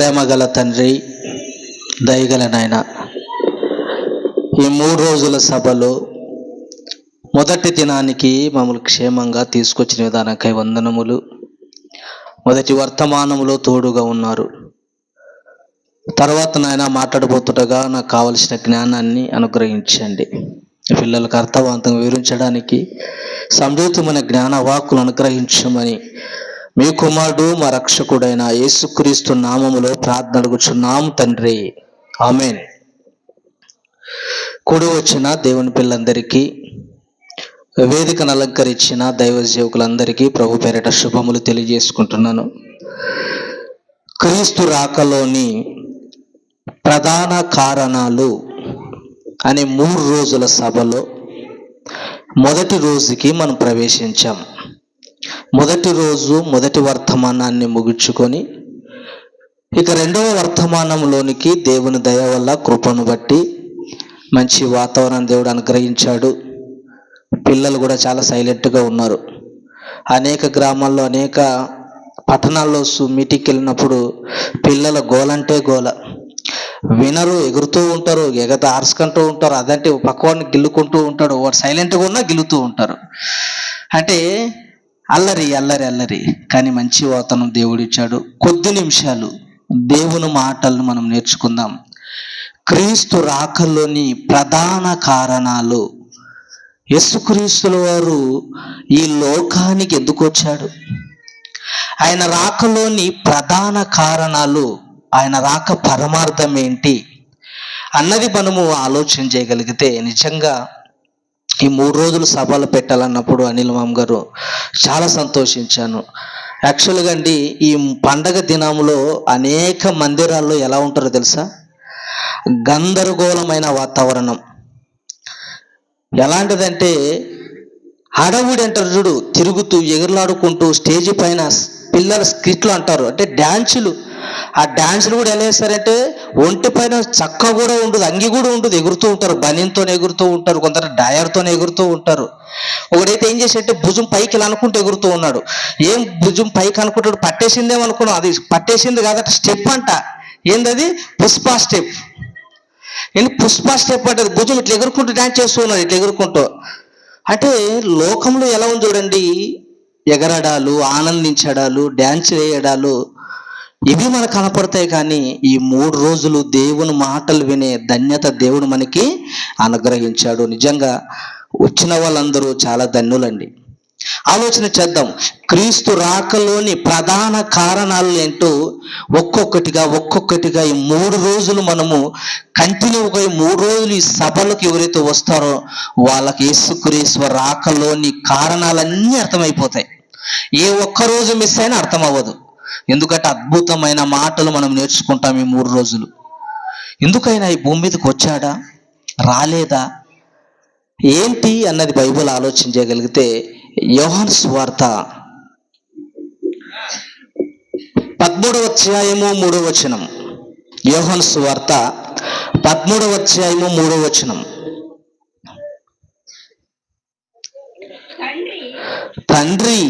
ప్రేమగల తండ్రి, దయగల నాయన, ఈ 3 రోజుల సభలో మొదటి దినానికి మమ్మల్ని క్షేమంగా తీసుకొచ్చిన విధానంకై వందనములు. మొదటి వర్తమానములో తోడుగా ఉన్నారు. తర్వాత నాయన మాట్లాడబోతుండగా నాకు కావలసిన జ్ఞానాన్ని అనుగ్రహించండి. పిల్లలకు అర్థవంతంగా వివరించడానికి సమృద్ధమైన జ్ఞాన వాక్కులు అనుగ్రహించమని మీ కుమారుడు మా రక్షకుడైన యేసుక్రీస్తు నామములో ప్రార్థన అడుగుచున్నాము తండ్రి, ఆమేన్. కూడి వచ్చిన దేవుని పిల్లలందరికీ, వేదికను అలంకరించిన దైవ సేవకులందరికీ ప్రభు పేరిట శుభములు తెలియజేసుకుంటున్నాను. క్రీస్తు రాకలోని ప్రధాన కారణాలు అనే 3 రోజుల సభలో మొదటి రోజుకి మనం ప్రవేశించాం. మొదటి రోజు మొదటి వర్తమానాన్ని ముగించుకొని ఇక రెండవ వర్తమానంలోనికి దేవుని దయ వల్ల కృపను బట్టి మంచి వాతావరణం దేవుడు అనుగ్రహించాడు. పిల్లలు కూడా చాలా సైలెంట్గా ఉన్నారు. అనేక గ్రామాల్లో, అనేక పట్టణాల్లో మీటింగ్కి వెళ్ళినప్పుడు పిల్లల గోలంటే గోల, వినరు, ఎగురుతూ ఉంటారు, ఆర్చుకుంటూ ఉంటారు. అదంటే పక్కవాడిని గిల్లుకుంటూ ఉంటాడు, వాడు సైలెంట్గా ఉన్నా గిల్లుతూ ఉంటారు. అంటే అల్లరి అల్లరి అల్లరి. కానీ మంచి వాతావరణం దేవుడు ఇచ్చాడు. కొద్ది నిమిషాలు దేవుని మాటలను మనం నేర్చుకుందాం. క్రీస్తు రాకలోని ప్రధాన కారణాలు. యేసుక్రీస్తుల వారు ఈ లోకానికి ఎందుకు వచ్చాడు, ఆయన రాకలోని ప్రధాన కారణాలు, ఆయన రాక పరమార్థం ఏంటి అన్నది మనము ఆలోచన చేయగలిగితే నిజంగా ఈ 3 రోజులు సభలు పెట్టాలన్నప్పుడు అనిల్ మామ గారు చాలా సంతోషించాను. యాక్చువల్గా అండి, ఈ పండగ దినంలో అనేక మందిరాల్లో ఎలా ఉంటారో తెలుసా? గందరగోళమైన వాతావరణం. ఎలాంటిదంటే హడావుడి అంటారు చూడు, తిరుగుతూ ఎగురులాడుకుంటూ స్టేజీ పైన పిల్లల స్కిట్లు అంటారు, అంటే డ్యాన్సులు. ఆ డ్యాన్సులు కూడా ఎలా వేస్తారంటే ఒంటి పైన చక్క కూడా ఉండదు, అంగి కూడా ఉండదు, ఎగురుతూ ఉంటారు. బనీన్తో ఎగురుతూ ఉంటారు, కొందరు డయర్తో ఎగురుతూ ఉంటారు. ఒకడైతే ఏం చేసేటే భుజం పైకి ఇలా అనుకుంటూ ఎగురుతూ ఉన్నాడు. ఏం భుజం పైకి అనుకుంటాడు, పట్టేసిందేమనుకున్నాం. అది పట్టేసింది కాదట, స్టెప్ అంట. ఏందది? పుష్ప స్టెప్. పుష్ప స్టెప్ అంటే భుజం ఇట్లా ఎగురుకుంటూ డ్యాన్స్ చేస్తూ ఉన్నాడు, ఇట్లా ఎగురుకుంటూ. అంటే లోకంలో ఎలా ఉంది చూడండి, ఎగరడాలు, ఆనందించడాలు, డ్యాన్స్ వేయడాలు, ఇవి మనకు కనపడతాయి. కానీ ఈ 3 రోజులు దేవుని మాటలు వినే ధన్యత దేవుడు మనకి అనుగ్రహించాడు. నిజంగా వచ్చిన వాళ్ళందరూ చాలా ధన్యులండి. ఆలోచన చేద్దాం. క్రీస్తు రాకలోని ప్రధాన కారణాలు ఏంటో ఒక్కొక్కటిగా ఈ 3 రోజులు మనము కంటిన్యూగా, ఈ 3 రోజులు ఈ సభలకు ఎవరైతే వస్తారో వాళ్ళకి యేసుక్రీస్తు రాకలోని కారణాలన్నీ అర్థమైపోతాయి. ఏ ఒక్క రోజు మిస్ అయినా అర్థం అవ్వదు. ఎందుకంటే అద్భుతమైన మాటలు మనం నేర్చుకుంటాం ఈ 3 రోజులు. ఎందుకైనా ఈ భూమి మీదకి వచ్చాడా, రాలేదా, ఏంటి అన్నది బైబిల్ ఆలోచన చేయగలిగితే యోహాను సువార్త 13వ అధ్యాయము 3వ వచనం. యోహాను సువార్త 13వ అధ్యాయము 3వ వచనం. తండ్రి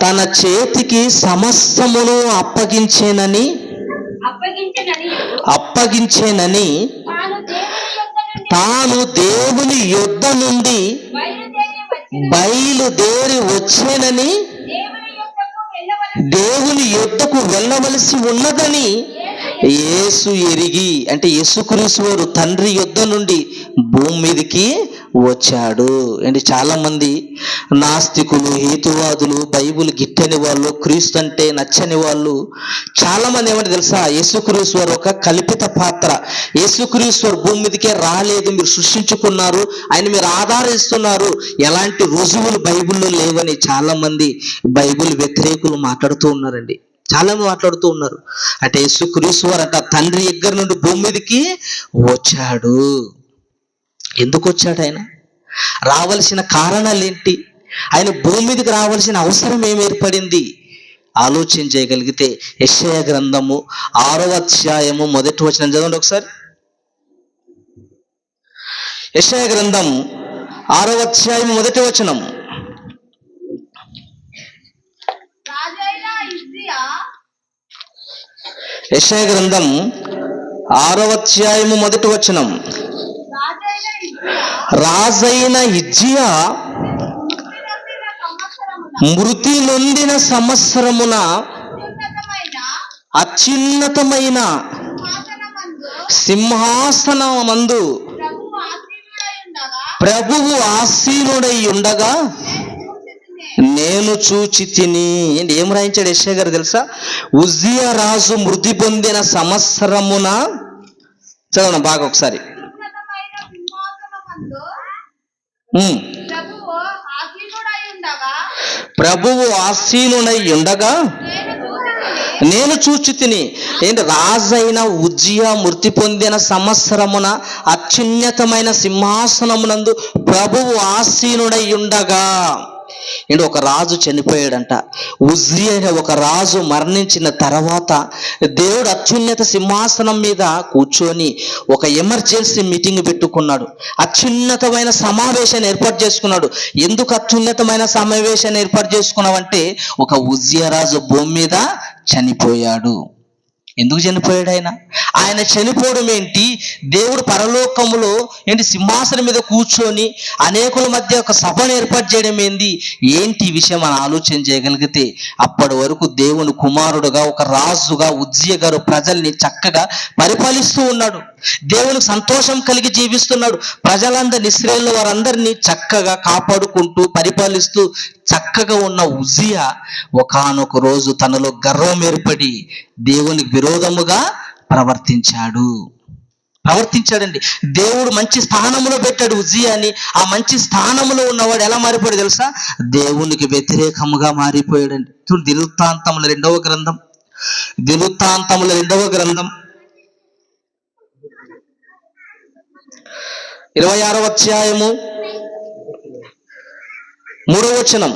తన చేతికి సమస్తమును అప్పగించేనని తాను దేవుని యొద్ద నుండి బయలుదేరి వచ్చేనని, దేవుని యొద్దకు వెళ్ళవలసి ఉన్నదని యేసు ఎరిగి, అంటే యేసుక్రీస్తు వారు తండ్రి యొద్ద నుండి భూమి మీదకి వచ్చాడు. అంటే చాలా మంది నాస్తికులు, హేతువాదులు, బైబిల్ గిట్టని వాళ్ళు, క్రీస్తు అంటే నచ్చని వాళ్ళు చాలా మంది ఏమంటే తెలుసా, యేసుక్రీస్తు వారు ఒక కల్పిత పాత్ర, యేసుక్రీస్తు వారు భూమి మీదకే రాలేదు, మీరు సృష్టించుకున్నారు, ఆయన మీరు ఆధారిస్తున్నారు, ఎలాంటి రుజువులు బైబిల్లో లేవని చాలా మంది బైబిల్ వ్యతిరేకులు మాట్లాడుతూ ఉన్నారండి. చాలా మంది మాట్లాడుతూ ఉన్నారు. అంటే యేసుక్రీస్తు వారు అంట తండ్రి దగ్గర నుండి భూమి మీదకి వచ్చాడు. ఎందుకు వచ్చాడు ఆయన? రావలసిన కారణాలు ఏంటి? ఆయన భూమి మీదకి రావాల్సిన అవసరం ఏమి ఏర్పడింది? ఆలోచన చేయగలిగితే యెషయా గ్రంథము 6వ అధ్యాయము 1వ వచనం చదవండి ఒకసారి. యెషయా గ్రంథం 6వ అధ్యాయం 1వ వచనం. యెషయా గ్రంథం 6వ అధ్యాయము 1వ వచనం. రాజైన హిజ్కియా మృతి నొందిన సంవత్సరమున అత్యున్నతమైన సింహాసనమందు ప్రభువు ఆసీనుడై ఉండగా నేను చూచి తిని. ఏం రాయించాడు యెషయా గారు తెలుసా? ఉజ్జియా రాజు మృతి పొందిన సంవత్సరమున, చదవడం బాగా ఒకసారి. ప్రభువు ఆసీనుడై ఉండగా నేను చూచి తిని. ఏంటి? రాజైన ఉజ్జియా మృతి పొందిన సంవత్సరమున అత్యున్నతమైన సింహాసనమునందు ప్రభువు ఆసీనుడై ఉండగా. ఏంటి? ఒక రాజు చనిపోయాడంట. ఉజ్జియా అనే ఒక రాజు మరణించిన తర్వాత దేవుడు అత్యున్నత సింహాసనం మీద కూర్చొని ఒక ఎమర్జెన్సీ మీటింగ్ పెట్టుకున్నాడు. అత్యున్నతమైన సమావేశాన్ని ఏర్పాటు చేసుకున్నాడు. ఎందుకు అత్యున్నతమైన సమావేశాన్ని ఏర్పాటు చేసుకున్నావంటే, ఒక ఉజ్జియా రాజు భూమి మీద చనిపోయాడు. ఎందుకు చనిపోయాడు ఆయన చనిపోవడం ఏంటి? దేవుడు పరలోకములో సింహాసనం మీద కూర్చొని అనేకుల మధ్య ఒక సభను ఏర్పాటు చేయడం ఏంటి ఈ విషయం మనం ఆలోచన చేయగలిగితే, అప్పటి వరకు దేవుని కుమారుడుగా ఒక రాజుగా ఉజ్జియా గారు ప్రజల్ని చక్కగా పరిపాలిస్తూ ఉన్నాడు. దేవునికి సంతోషం కలిగి జీవిస్తున్నాడు. ప్రజలందరినీ, ఇశ్రాయేలు వారందరినీ చక్కగా కాపాడుకుంటూ పరిపాలిస్తూ చక్కగా ఉన్న ఉజ్జియా ఒకానొక రోజు తనలో గర్వం ఏర్పడి దేవునికి విరోధముగా ప్రవర్తించాడండి. దేవుడు మంచి స్థానంలో పెట్టాడు ఉజ్జియాని. ఆ మంచి స్థానంలో ఉన్నవాడు ఎలా మారిపోయాడు తెలుసా? దేవునికి వ్యతిరేకముగా మారిపోయాడండి. చూడు, దినవృత్తాంతముల 2వ గ్రంథం 26వ అధ్యాయము 3వ వచనం.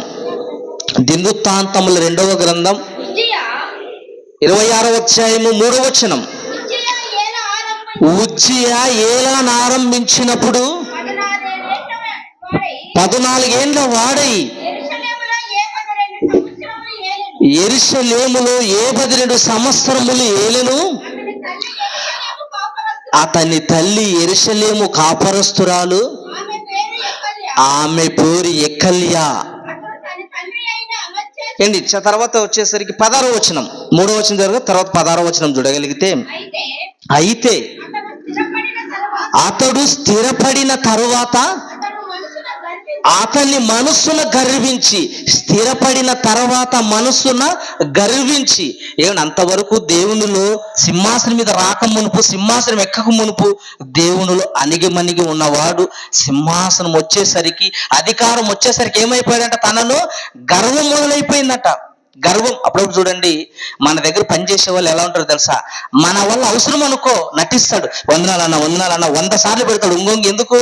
దినవృత్తాంతముల 2వ గ్రంథం 26వ అధ్యాయము 3వ వచనం. ఉజ్జియా ఏలాను ఆరంభించినప్పుడు 14 ఏండ్ల వాడై యెరూషలేములో 12 సంవత్సరములు ఏలెను. అతని తల్లి యెరూషలేము కాపరస్తురాలు, ఆమె పేరు యెకల్యా. ఏంటి? తర్వాత వచ్చేసరికి 16వ వచనం, 3వ వచనం జరగదు, తర్వాత 16వ వచనం చూడగలిగితే, అయితే అతడు స్థిరపడిన తరువాత అతన్ని మనస్సున గర్వించి, స్థిరపడిన తర్వాత మనస్సున గర్వించి. అంతవరకు దేవునిలో సింహాసనం మీద రాక మునుపు, సింహాసనం ఎక్కక మునుపు దేవునిలో అణిగిమణిగి ఉన్నవాడు సింహాసనం వచ్చేసరికి, అధికారం వచ్చేసరికి ఏమైపోయాడంట? తనలో గర్వం మొదలైపోయిందట. గర్వం. అప్పుడప్పుడు చూడండి, మన దగ్గర పనిచేసే వాళ్ళు ఎలా ఉంటారో తెలుసా? మన వల్ల అవసరం అనుకో నటిస్తాడు. వందనాలన్నా 100 సార్లు పెడతాడు. ఎందుకు?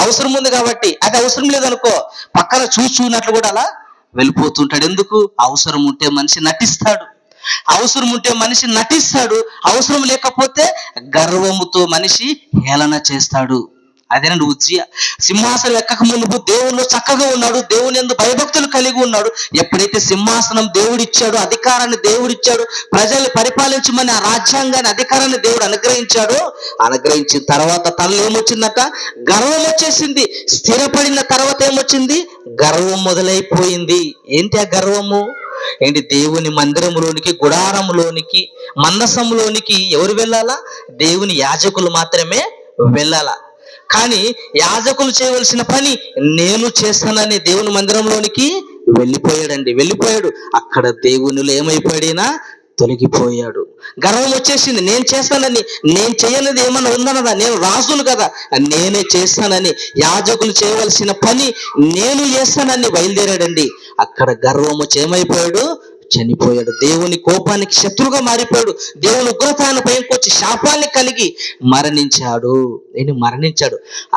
అవసరం ఉంది కాబట్టి. అది అవసరం లేదనుకో పక్కన చూసినట్లు కూడా అలా వెళ్ళిపోతుంటాడు. ఎందుకు? అవసరం ఉంటే మనిషి నటిస్తాడు. అవసరం లేకపోతే గర్వముతో మనిషి హేళన చేస్తాడు. అదేనండి ఉజ్జియా. సింహాసనం ఎక్కక మునుపు దేవుళ్ళు చక్కగా ఉన్నాడు. దేవుని యందు భయభక్తులు కలిగి ఉన్నాడు. ఎప్పుడైతే సింహాసనం దేవుడిచ్చాడు, అధికారాన్ని దేవుడిచ్చాడు, ప్రజల్ని పరిపాలించమని ఆ రాజ్యాంగాన్ని, అధికారాన్ని దేవుడు అనుగ్రహించిన తర్వాత తనలో ఏమొచ్చిందట? గర్వం వచ్చేసింది. స్థిరపడిన తర్వాత ఏమొచ్చింది? గర్వం మొదలైపోయింది. ఏంటి ఆ గర్వము? దేవుని మందిరంలోనికి, గుడారంలోనికి, మందసంలోనికి ఎవరు వెళ్ళాలా? దేవుని యాజకులు మాత్రమే వెళ్ళాలా. కానీ యాజకులు చేయవలసిన పని నేను చేస్తానని దేవుని మందిరంలోనికి వెళ్ళిపోయాడు. అక్కడ దేవునిలో ఏమైపోయాడినా తొలగిపోయాడు. గర్వం వచ్చేసింది. నేను చేస్తానని, నేను చేయనిది ఏమన్నా ఉందన్నదా? నేను రాజును కదా, నేనే చేస్తానని, యాజకులు చేయవలసిన పని నేను చేస్తానని బయలుదేరాడండి. అక్కడ గర్వం వచ్చి ఏమైపోయాడు? చనిపోయాడు. దేవుని కోపానికి శత్రువుగా మారిపోయాడు. దేవుని ఉగ్రతాన్ని పైకొచ్చి శాపాన్ని కలిగి మరణించాడు.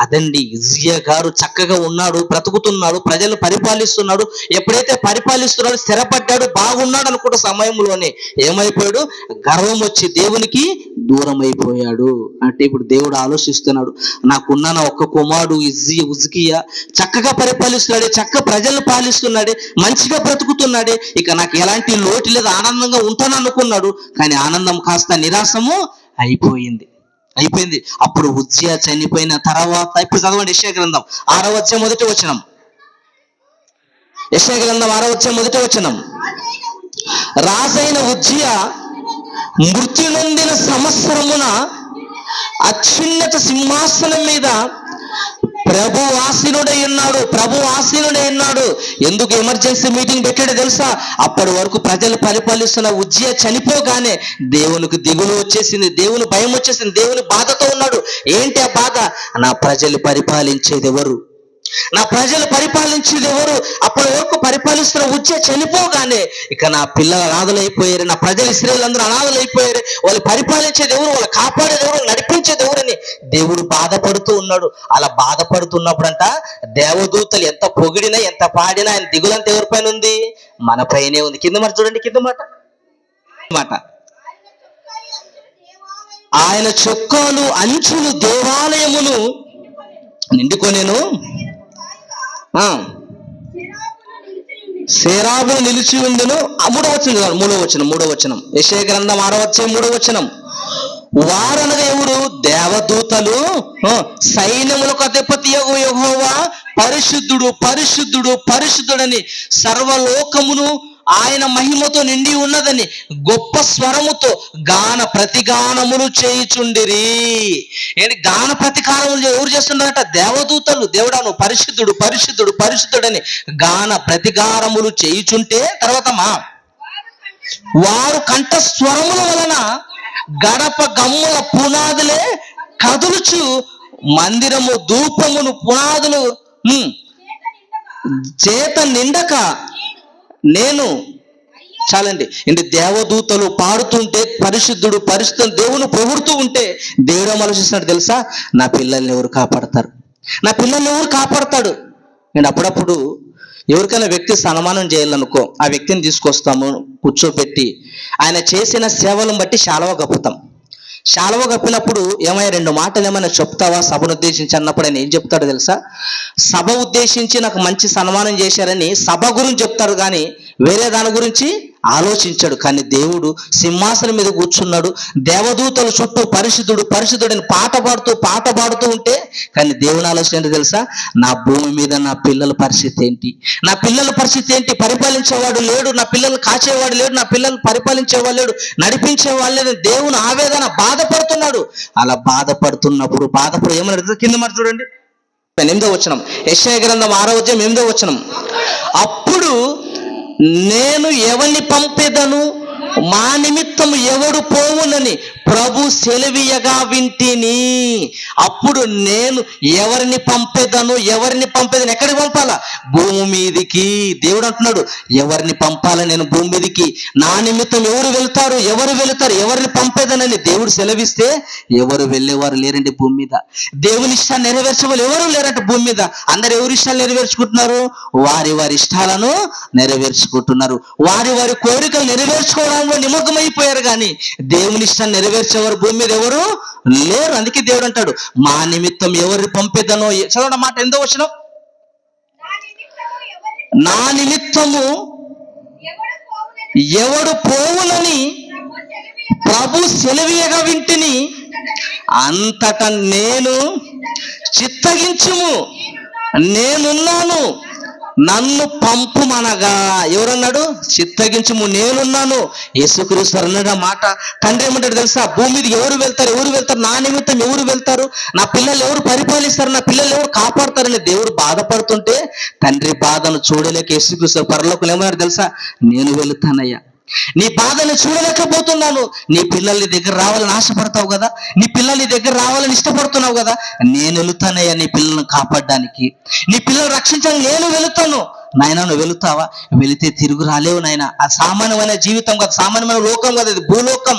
అదండి హిజ్కియా గారు చక్కగా ఉన్నాడు, బ్రతుకుతున్నాడు, ప్రజలు పరిపాలిస్తున్నాడు. ఎప్పుడైతే పరిపాలిస్తున్నాడు, స్థిరపడ్డాడు, బాగున్నాడు అనుకున్న సమయంలోనే ఏమైపోయాడు? గర్వం వచ్చి దేవునికి దూరం అయిపోయాడు. అంటే ఇప్పుడు దేవుడు ఆలోచిస్తున్నాడు, నాకున్న నా ఒక్క కుమారుడు ఉజ్కియా చక్కగా పరిపాలిస్తున్నాడే, చక్కగా ప్రజలను పాలిస్తున్నాడే, మంచిగా బ్రతుకుతున్నాడే, ఇక నాకు ఎలాంటి లోటు లేదు, ఆనందంగా ఉంటాను అనుకున్నాడు. కానీ ఆనందం కాస్త నిరాశము అయిపోయింది. అప్పుడు ఉజ్జియా చనిపోయిన తర్వాత, ఇప్పుడు చదవండి యెషయా గ్రంథం 6వ అధ్యాయం మొదటి వచనం. యెషయా గ్రంథం 6వ అధ్యాయం మొదటి వచనం. రాజైన ఉజ్జియా మృత్యు నొందిన సంవత్సరమున అత్యున్నత సింహాసనం మీద ప్రభు ఆసీనుడై ఉన్నాడు. ఎందుకు ఎమర్జెన్సీ మీటింగ్ పెట్టాడో తెలుసా? అప్పటి వరకు ప్రజలు పరిపాలిస్తున్న ఉజ్జియా చనిపోగానే దేవునికి దిగులు వచ్చేసింది, దేవుని భయం వచ్చేసింది, దేవుని బాధతో ఉన్నాడు. ఏంటి ఆ బాధ? నా ప్రజలు పరిపాలించేది ఎవరు? అప్పటి వరకు పరిపాలిస్తున్న ఉజ్జియా చనిపోగానే ఇక నా పిల్లలు అనాథలైపోయారు, నా ప్రజలు ఇశ్రాయేలు అనాథలైపోయారు, వాళ్ళు పరిపాలించేది ఎవరు, వాళ్ళు కాపాడేది ఎవరు, నడిపించేది ఎవరని దేవుడు బాధపడుతూ ఉన్నాడు. అలా బాధపడుతున్నప్పుడంట దేవదూతలు ఎంత పొగిడినా ఎంత పాడినా ఆయన దిగులంతా ఎవరిపైన ఉంది? మన పైనే ఉంది. కింద మాట చూడండి, కింద మాట. ఆయన చొక్కాలు అంచులు దేవాలయమును నిండుకొనెను, సేరాబులు నిలిచి ఉండును. మూడవ వచనం యెషయా గ్రంథం 6వ అధ్యాయం 3వ వచనం. వారనగా ఎవరు? దేవదూతలు, సైన్యములకు అధిపతియగు యెహోవా పరిశుద్ధుడని సర్వలోకమును ఆయన మహిమతో నిండి ఉన్నదని గొప్ప స్వరముతో గాన ప్రతిగానములు చేయుచుండిరి. ఏంటి గాన ప్రతికారములు ఎవరు చేస్తున్నారట? దేవదూతలు. దేవుడాను పరిశుద్ధుడని గాన ప్రతిగానములు చేయుచుంటే, తర్వాత వారు కంఠ స్వరముల వలన గడప గమ్ముల పునాదులే కదులుచు మందిరము ధూపమును పునాదులు చేత నిండక నేను చాలండి. ఇంటి దేవదూతలు పాడుతుంటే పరిశుద్ధుడు దేవుని పొగుడుతూ ఉంటే దేవుడు ఆలోచిస్తున్నాడు తెలుసా? నా పిల్లల్ని ఎవరు కాపాడతాడు? నేను అప్పుడప్పుడు ఎవరికైనా వ్యక్తి సన్మానం చేయాలనుకో, ఆ వ్యక్తిని తీసుకొస్తాము, కూర్చోబెట్టి ఆయన చేసిన సేవలను బట్టి శాలువ కప్పినప్పుడు ఏమైనా 2 మాటలు ఏమైనా చెప్తావా సభను ఉద్దేశించి అన్నప్పుడు ఆయన ఏం చెప్తాడో తెలుసా? సభ ఉద్దేశించి నాకు మంచి సన్మానం చేశారని సభ గురించి చెప్తాడు, కానీ వేరే దాని గురించి ఆలోచించాడు. కానీ దేవుడు సింహాసనం మీద కూర్చున్నాడు, దేవదూతలు చుట్టూ పరిశుద్ధుడని పాట పాడుతూ ఉంటే, కానీ దేవుని ఆలోచన ఏంటో తెలుసా? నా భూమి మీద నా పిల్లల పరిస్థితి ఏంటి? పరిపాలించేవాడు లేడు, నా పిల్లలు కాచేవాడు లేడు, నా పిల్లలు పరిపాలించేవాడు లేడు, నడిపించేవాడు లేడు. దేవుని ఆవేదన, బాధపడుతున్నాడు. అలా బాధపడుతున్నప్పుడు ఏమన్నా కింద మరి చూడండి, 8వ వచనం. యెషయా గ్రంథం 6వ అధ్యాయం 8వ వచనం. అప్పుడు నేను ఎవరిని పంపెదను, మా నిమిత్తం ఎవడు పోవునని ప్రభు సెలవీయగా వింటిని. అప్పుడు నేను ఎవరిని పంపెదను ఎక్కడికి పంపాలా? భూమి మీదికి. దేవుడు అంటున్నాడు, ఎవరిని పంపాలా నేను భూమి మీదికి? నా నిమిత్తం ఎవరు వెళ్తారు? ఎవరిని పంపేదనని దేవుడు సెలవిస్తే ఎవరు వెళ్ళేవారు లేరండి భూమి మీద. దేవుని ఇష్టాన్ని నెరవేర్చే ఎవరు లేరంటే భూమి మీద. అందరు ఎవరి ఇష్టాలు నెరవేర్చుకుంటున్నారు? వారి ఇష్టాలను నెరవేర్చుకుంటున్నారు, వారి కోరికలు నెరవేర్చుకోవడంలో నిమగ్నమైపోయారు. కానీ దేవుని ఇష్టాన్ని నెరవేర్చేవారు భూమి మీద ఎవరు లేరు. అందుకే దేవుడు అంటాడు, మా నిమిత్తం ఎవరిని పంపేదనో. చదవడం మాట 8వ వచనం. నా నిమిత్తము ఎవడు పోవునని ప్రభు సెలవీయగా వింటిని, అంతట నేను చిత్తగించుము, నేనున్నాను, నన్ను పంపుమనగా. ఎవరన్నాడు? చిత్తగించుము, నేనున్నాను. యేసుక్రీస్తు అన్నాడు ఆ మాట. తండ్రి ఏమంటాడు తెలుసా? భూమి మీద ఎవరు వెళ్తారు? నా నిమిత్తం ఎవరు వెళ్తారు? నా పిల్లలు ఎవరు పరిపాలిస్తారు? నా పిల్లలు ఎవరు కాపాడతారని దేవుడు బాధపడుతుంటే, తండ్రి బాధను చూడలేక యేసుక్రీస్తు పరలోకంలో ఏమన్నాడు తెలుసా? నేను వెళుతానయ్యా, నీ బాధను చూడలేకపోతున్నాను. నీ పిల్లల్ని దగ్గర రావాలని ఆశపడతావు కదా, నీ పిల్లల్ని దగ్గర రావాలని ఇష్టపడుతున్నావు కదా, నేను వెళుతానయ్యా నీ పిల్లల్ని కాపాడడానికి, నీ పిల్లలు రక్షించాలని నేను వెళుతాను. నాయన నువ్వు వెళుతావా? వెళితే తిరుగు రాలేవు నాయన. అది సామాన్యమైన జీవితం కాదు, సామాన్యమైన లోకం కాదు, అది భూలోకం.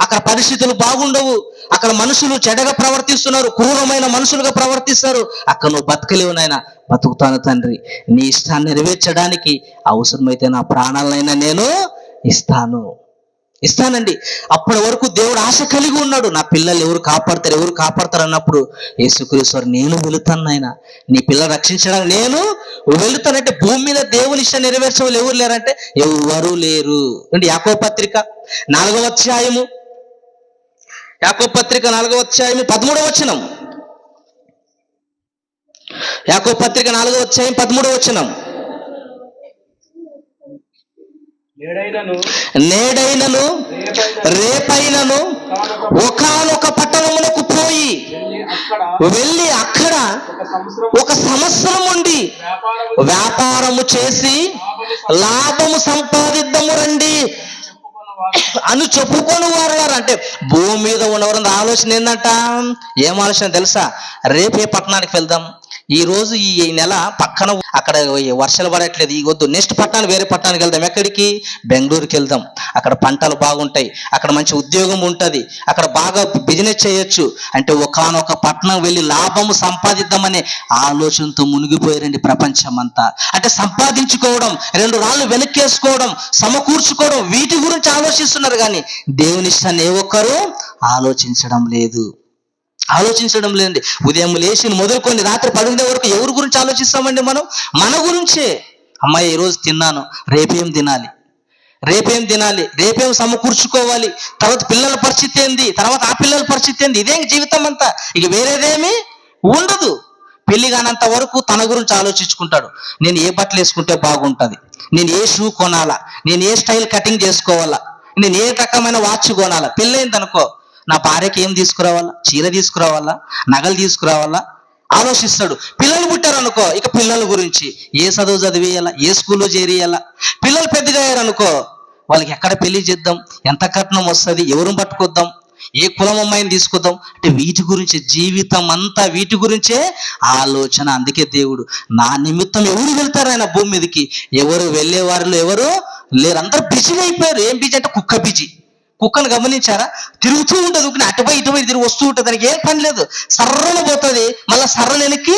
అక్కడ పరిస్థితులు బాగుండవు, అక్కడ మనుషులు చెడగా ప్రవర్తిస్తున్నారు, క్రూరమైన మనుషులుగా ప్రవర్తిస్తారు. అక్కడ నువ్వు బతకలేవు నాయన. బతుకుతాను తండ్రి, నీ ఇష్టాన్ని నెరవేర్చడానికి అవసరమైతే నా ప్రాణాలనైనా నేను ఇస్తాను. ఇస్తానండి. అప్పటి వరకు దేవుడు ఆశ కలిగి ఉన్నాడు. నా పిల్లలు ఎవరు కాపాడతారు అన్నప్పుడు యేసుక్రీస్తు వారు, నేను వెళుతాను నాయన, నీ పిల్లలు రక్షించడానికి నేను వెళుతానంటే, భూమి మీద దేవుని ఇష్టం నెరవేర్చే వాళ్ళు ఎవరు లేరంటే ఎవరు లేరు అంటే యాకోబు పత్రిక 4వ అధ్యాయము, యాకోబు పత్రిక 4వ అధ్యాయము 13వ వచనం. యాకోబు పత్రిక 4వ అధ్యాయం 13వ వచనం. నేడైనను రేపైనను ఒకానొక పట్టణములకు పోయి వెళ్ళి అక్కడ ఒక సంవత్సరం ఉండి వ్యాపారము చేసి లాభము సంపాదిద్దాము రండి అని చెప్పుకొని వారు. అంటే భూమి మీద ఉన్నవారు ఆలోచన ఏంటంట? ఏం ఆలోచన తెలుసా? రేపే పట్టణానికి వెళ్దాం, ఈ రోజు ఈ నెల పక్కన అక్కడ వర్షాలు పడట్లేదు, ఈ వద్దు, నెక్స్ట్ పట్టణానికి వేరే పట్టణానికి వెళ్దాం. ఎక్కడికి? బెంగళూరుకి వెళ్దాం, అక్కడ పంటలు బాగుంటాయి, అక్కడ మంచి ఉద్యోగం ఉంటుంది, అక్కడ బాగా బిజినెస్ చేయొచ్చు అంటే ఒకానొక పట్టణం వెళ్ళి లాభము సంపాదిద్దామనే ఆలోచనతో మునిగిపోయారండి ప్రపంచం అంతా. అంటే సంపాదించుకోవడం, 2 రాళ్ళు వెనక్కేసుకోవడం, సమకూర్చుకోవడం, వీటి గురించి ఆలోచిస్తున్నారు కానీ దేవుని ఇష్టాన్ని ఏ ఒక్కరూ ఆలోచించడం లేదండి. ఉదయం లేచి మొదలుకొని రాత్రి పడుకునే వరకు ఎవరి గురించి ఆలోచిస్తామండి మనం? మన గురించే. అమ్మాయి ఈరోజు తిన్నాను, రేపేం తినాలి, రేపేం సమకూర్చుకోవాలి, తర్వాత పిల్లల పరిస్థితి ఏంది, తర్వాత ఆ పిల్లల పరిస్థితి ఏంది, ఇదేం జీవితం అంతా, ఇక వేరేదేమీ ఉండదు. పెళ్లి కానంత వరకు తన గురించి ఆలోచించుకుంటాడు. నేను ఏ బట్టలు వేసుకుంటే బాగుంటుంది, నేను ఏ షూ కొనాలా, నేను ఏ స్టైల్ కటింగ్ చేసుకోవాలా, నేను ఏ రకమైన వాచ్ కొనాలా. పెళ్ళైందనుకో, నా భార్యకి ఏం తీసుకురావాలా, చీర తీసుకురావాలా, నగలు తీసుకురావాలా ఆలోచిస్తాడు. పిల్లలు పుట్టారనుకో, ఇక పిల్లల గురించి ఏ చదువు చదివేయాలా, ఏ స్కూల్లో చేరేయాలా. పిల్లలు పెద్దగా అయ్యారనుకో, వాళ్ళకి ఎక్కడ పెళ్లి చేద్దాం, ఎంత కట్నం వస్తుంది, ఎవరిని పట్టుకొద్దాం, ఏ కులం అమ్మాయిని తీసుకొద్దాం అంటే వీటి గురించి జీవితం అంతా వీటి గురించే ఆలోచన. అందుకే దేవుడు, నా నిమిత్తం ఎవరు వెళ్తారు ఆయన భూమి మీదకి? ఎవరు వెళ్ళేవారిలో ఎవరు లేరు, అందరూ బిజీగా అయిపోయారు. ఏం బిజీ అంటే కుక్క బిజీ. కుక్కను గమనించారా? తిరుగుతూ ఉంటుంది, అటుపై ఇటుపై తిరిగి వస్తూ ఉంటుంది, దానికి ఏం పని లేదు, సర్రన పోతుంది, మళ్ళీ సర్రన వెనక్కి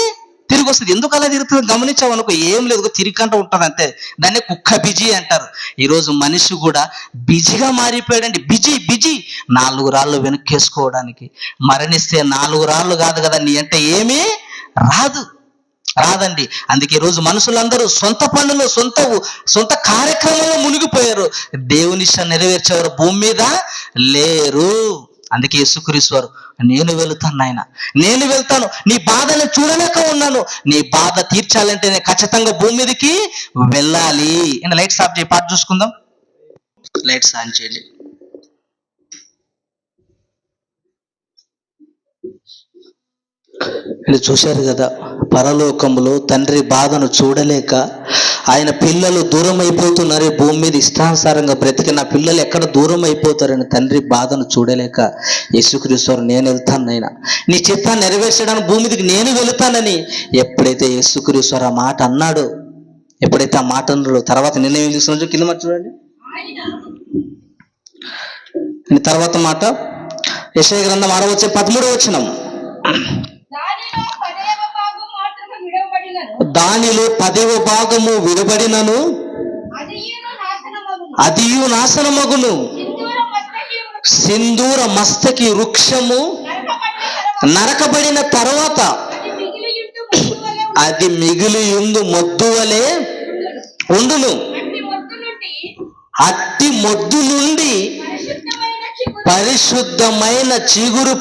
తిరిగి వస్తుంది. ఎందుకు అలా తిరుగుతుంది గమనించావు అనుకో, ఏం లేదు, తిరిగంట ఉంటుంది అంతే. దాన్ని కుక్క బిజీ అంటారు. ఈరోజు మనిషి కూడా బిజీగా మారిపోయాడండి. బిజీ 4 రాళ్ళు వెనక్కేసుకోవడానికి. మరణిస్తే 4 రాళ్ళు కాదు కదా, నీ అంటే ఏమీ రాదండి. అందుకే ఈరోజు మనుషులందరూ సొంత పనులు, సొంత కార్యక్రమంలో మునిగిపోయారు. దేవుని ఇష్టం నెరవేర్చేవారు భూమి మీద లేరు. అందుకే యేసుక్రీస్తు వారు, నేను వెళుతాను నాయన, నేను వెళ్తాను, నీ బాధను చూడలేక ఉన్నాను, నీ బాధ తీర్చాలంటే నేను ఖచ్చితంగా భూమి మీదకి వెళ్ళాలి. లైట్స్ ఆఫ్ చేయి, పాట చూసుకుందాం. లైట్స్ ఆన్ చేయండి. చూశారు కదా, పరలోకములో తండ్రి బాధను చూడలేక ఆయన పిల్లలు దూరం అయిపోతున్నారు. భూమి మీద ఇష్టానుసారంగా బ్రతికి నా పిల్లలు ఎక్కడ దూరం అయిపోతారని తండ్రి బాధను చూడలేక యేసుక్రీస్తు, నేను వెళ్తాను నాయన, నీ చిత్తాన్ని నెరవేర్చడానికి భూమి మీదకి నేను వెళుతానని ఎప్పుడైతే యేసుక్రీస్తు ఆ మాట అన్నాడో, ఎప్పుడైతే ఆ మాట అన్నాడో, తర్వాత నిర్ణయం తీసుకున్నా కింద మాట చూడండి. తర్వాత మాట యెషయా గ్రంథం 6వ అధ్యాయం 13వ వచనం. దానిలో 10వ భాగము విడబడినను అదియు నాశనమగును. సింధూర మస్తకి వృక్షము నరకబడిన తర్వాత అది మిగిలియుండు మొద్దు వలె ఉండును. అట్టి మొద్దు నుండి పరిశుద్ధమైన చిగురు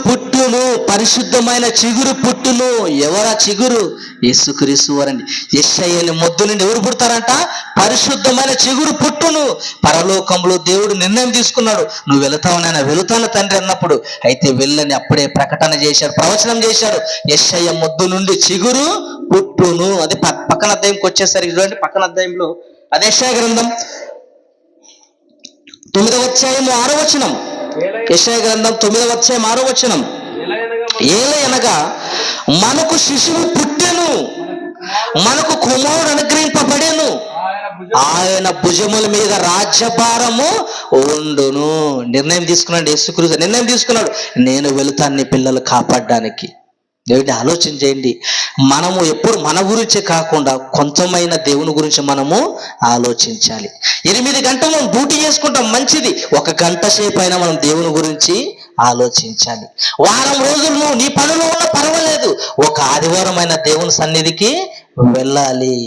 పుట్టును. ఎవరా చిగురు? యేసుక్రీస్తు వారండి. యెషయా మొద్దు నుండి ఎవరు పుడతారంట? పరిశుద్ధమైన చిగురు పుట్టును. పరలోకంలో దేవుడు నిర్ణయం తీసుకున్నాడు, నువ్వు వెళతావు నాయన, వెళుతాను తండ్రి అన్నప్పుడు, అయితే వెళ్ళని అప్పుడే ప్రకటన చేశాడు, ప్రవచనం చేశాడు. యెషయా మొద్దు నుండి చిగురు పుట్టును. అది పక్కన అధ్యాయంకి వచ్చేసరికి చూడండి, పక్కన అధ్యాయంలో అదే యెషయా గ్రంథం 9వ అధ్యాయము 6వ వచనం. యెషయా గ్రంథం 9వ అధ్యాయం 6వ వచనం. ఏలయనగా మనకు శిశువు పుట్టెను, మనకు కుమారుడు అనుగ్రహింపబడెను, ఆయన భుజముల మీద రాజ్యభారము ఉండును. నిర్ణయం తీసుకున్నాడు యేసుక్రీస్తు, నిర్ణయం తీసుకున్నాడు, నేను వెళుతాను నీ పిల్లలు కాపాడడానికి, దేవుడి ఆలోచన చేయండి. మనము ఎప్పుడు మన గురించే కాకుండా కొంచెమైన దేవుని గురించి మనము ఆలోచించాలి. 8 గంటలు మనం డ్యూటీ చేసుకుంటాం మంచిది, 1 గంట సేపు అయినా మనం దేవుని గురించి ఆలోచించాలి. వారం రోజులు నువ్వు నీ పనులు ఉన్నా పర్వాలేదు, ఒక ఆదివారం అయినా దేవుని సన్నిధికి వెళ్ళాలి.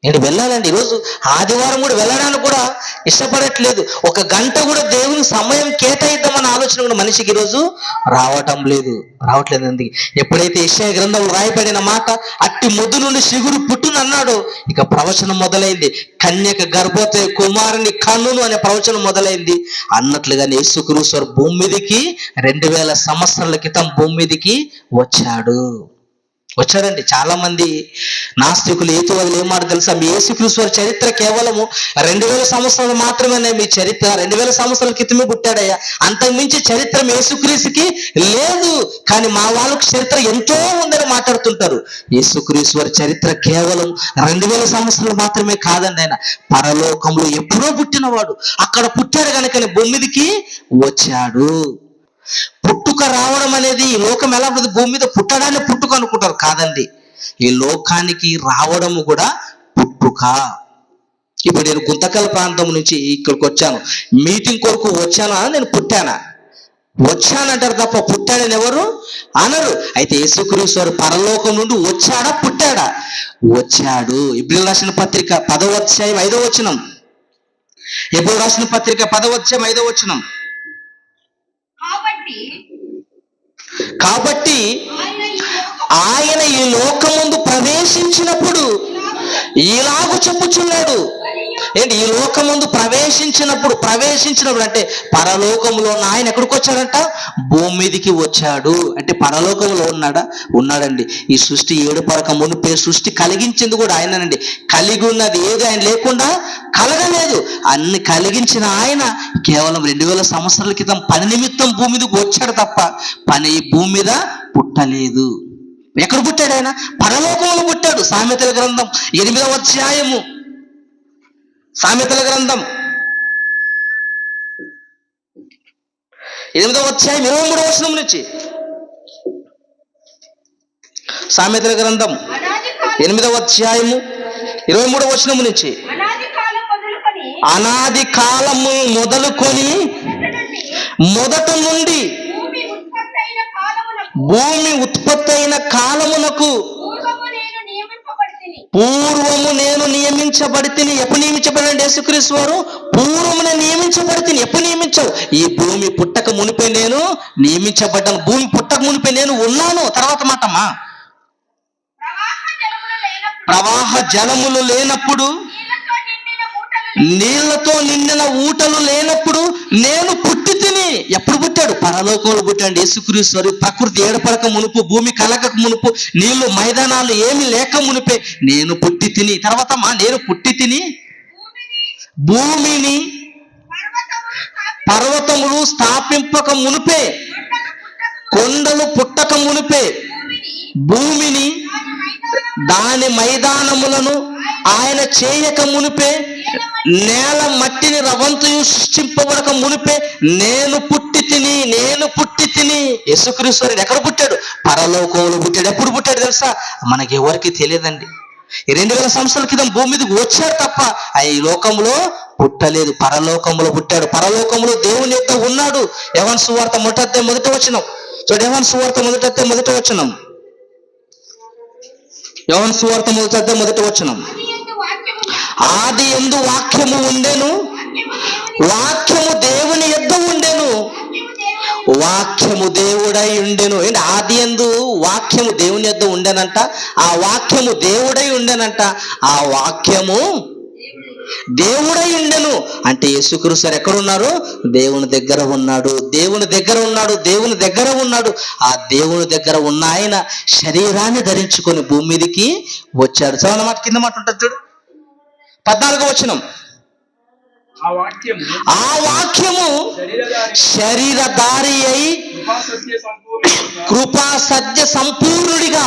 నేను వెళ్ళాలండి. ఈరోజు ఆదివారం కూడా వెళ్ళడానికి కూడా ఇష్టపడట్లేదు. 1 గంట కూడా దేవుని సమయం కేటాయిద్దామన్న ఆలోచన కూడా మనిషికి ఈరోజు రావట్లేదు. అందుకే ఎప్పుడైతే యెషయా గ్రంథంలో రాయబడిన మాట అట్టి మొద్దు నుండి చిగురు పుట్టును అన్నాడో, ఇక ప్రవచనం మొదలైంది. కన్యక గర్భవతి కుమారుని కన్నును అనే ప్రవచనం మొదలైంది. అన్నట్లుగానే యేసుక్రీస్తు వారు భూమి మీదకి 2000 సంవత్సరాల క్రితం భూమి మీదకి వచ్చాడండి. చాలా మంది నాస్తికులు హేతువాదులు ఏమాట తెలుసా, మీ యేసుక్రీస్తు వారి చరిత్ర కేవలము 2000 సంవత్సరాలు మాత్రమే. మీ చరిత్ర 2000 సంవత్సరాల క్రితమే పుట్టాడయ్యా, అంతకుమించి చరిత్ర యేసుక్రీస్తుకి లేదు. కానీ మా వాళ్ళకు చరిత్ర ఎంతో ఉందని మాట్లాడుతుంటారు. యేసుక్రీస్తు వారి చరిత్ర కేవలం 2000 సంవత్సరాలు మాత్రమే కాదండి. ఆయన పరలోకంలో ఎప్పుడో పుట్టినవాడు, అక్కడ పుట్టాడు కనుక భూమి మీదకి వచ్చాడు. పుట్టుక రావడం అనేది ఈ లోకం ఎలా ఉంటుంది, భూమి మీద పుట్టడాన్ని పుట్టుక అనుకుంటారు. కాదండి, ఈ లోకానికి రావడము కూడా పుట్టుక. ఇప్పుడు నేను గుంతకల్ ప్రాంతం నుంచి ఇక్కడికి వచ్చాను, మీటింగ్ కొరకు వచ్చానా, నేను వచ్చానంటారు తప్ప పుట్టాడని ఎవరు అనరు. అయితే యేసుక్రీస్తు వారు పరలోకం నుండి వచ్చాడా పుట్టాడా? వచ్చాడు. హెబ్రీయులకు రాసిన పత్రిక 10వ అధ్యాయం 5వ వచనం. హెబ్రీయులకు రాసిన పత్రిక 10వ అధ్యాయం 5వ వచనం. కాబట్టి ఆయన ఈ లోకముందు ప్రవేశించినప్పుడు ఇలాగూ చెప్పుచున్నాడు. ఏంటి ఈ లోకముందు ప్రవేశించినప్పుడు అంటే పరలోకంలో ఉన్న ఆయన ఎక్కడికి వచ్చాడంట? భూమి మీదకి వచ్చాడు. అంటే పరలోకంలో ఉన్నాడండి. ఈ సృష్టి ఏడుపరక మునిపే సృష్టి కలిగించింది కూడా ఆయననండి. కలిగి ఉన్నది ఏది ఆయన లేకుండా కలగలేదు. అన్ని కలిగించిన ఆయన కేవలం 2000 సంవత్సరాల క్రితం పని నిమిత్తం భూమి మీదకి వచ్చాడు తప్ప పని ఈ భూమి మీద పుట్టలేదు. ఎక్కడ పుట్టాడు ఆయన? పరలోకంలో పుట్టాడు. సామెతల గ్రంథం 8వ అధ్యాయము, సామెతల గ్రంథం 8వ అధ్యాయం 23వ వచనం నుంచి. సామెతల గ్రంథం 8వ అధ్యాయము 23వ వచనం నుంచి. అనాది కాలము మొదలుకొని మొదట నుండి భూమి ఉత్పత్తి అయిన కాలమునకు పూర్వము నేను నియమించబడితిని. ఎప్పుడు నియమించబడండి? యేసుక్రీస్తు వారు పూర్వమునే నియమించబడితిని. ఎప్పుడు నియమించావు? ఈ భూమి పుట్టక మునిపే నేను నియమించబడ్డాను. భూమి పుట్టక మునిపే నేను ఉన్నాను. తర్వాత మాటమ్మా, ప్రవాహ జలములు లేనప్పుడు, నీళ్లతో నిండిన ఊటలు లేనప్పుడు నేను పుట్టి తిని. ఎప్పుడు పుట్టాడు? పరలోకంలో పుట్టాడు యేసుక్రీస్తు వారు. ప్రకృతి ఏడపడక మునుపు, భూమి కలగక మునుపు, నీళ్లు మైదానాలు ఏమి లేక మునిపే నేను పుట్టి తిని. తర్వాత నేను పుట్టి తిని భూమిని పర్వతములు స్థాపింపక మునిపే, కొండలు పుట్టక మునిపే భూమిని దాని మైదానములను ఆయన చేయక మునిపే, నేల మట్టిని రవంతయు సృష్టింపబడక మునిపే నేను పుట్టి తిని. యేసుక్రీస్తు ఎక్కడ పుట్టాడు? పరలోకంలో పుట్టాడు. ఎప్పుడు పుట్టాడు తెలుసా? మనకి ఎవరికి తెలియదండి. 2000 సంవత్సరాల క్రితం భూమి మీదకి వచ్చాడు తప్ప ఈ లోకంలో పుట్టలేదు. పరలోకంలో పుట్టాడు. పరలోకంలో దేవుని యొక్క ఉన్నాడు. యోహాను సువార్త 1వ వచనం చూడండి. యోహాను సువార్త 1వ వచనం. యోహాను సువార్త 1వ వచనం. ఆది యందు వాక్యము ఉండెను, వాక్యము దేవుని యొద్ద ఉండెను, వాక్యము దేవుడై ఉండెను. ఏంటి? ఆది యందు వాక్యము దేవుని యొద్ద ఉండెనంట, ఆ వాక్యము దేవుడై ఉండెనంట, ఆ వాక్యము దేవుడై ఉండెను. అంటే యేసుక్రీస్తు ఎక్కడ ఉన్నారు? దేవుని దగ్గర ఉన్నాడు. దేవుని దగ్గర ఉన్నాడు. ఆ దేవుని దగ్గర ఉన్న ఆయన శరీరాన్ని ధరించుకొని భూమి మీదకి వచ్చాడు. చదవన మాట, కింద మాట ఉంటుంది చూడు, 14వ వచనం. ఆ వాక్యము శరీరధారి అయి కృపా సత్య సంపూర్ణుడిగా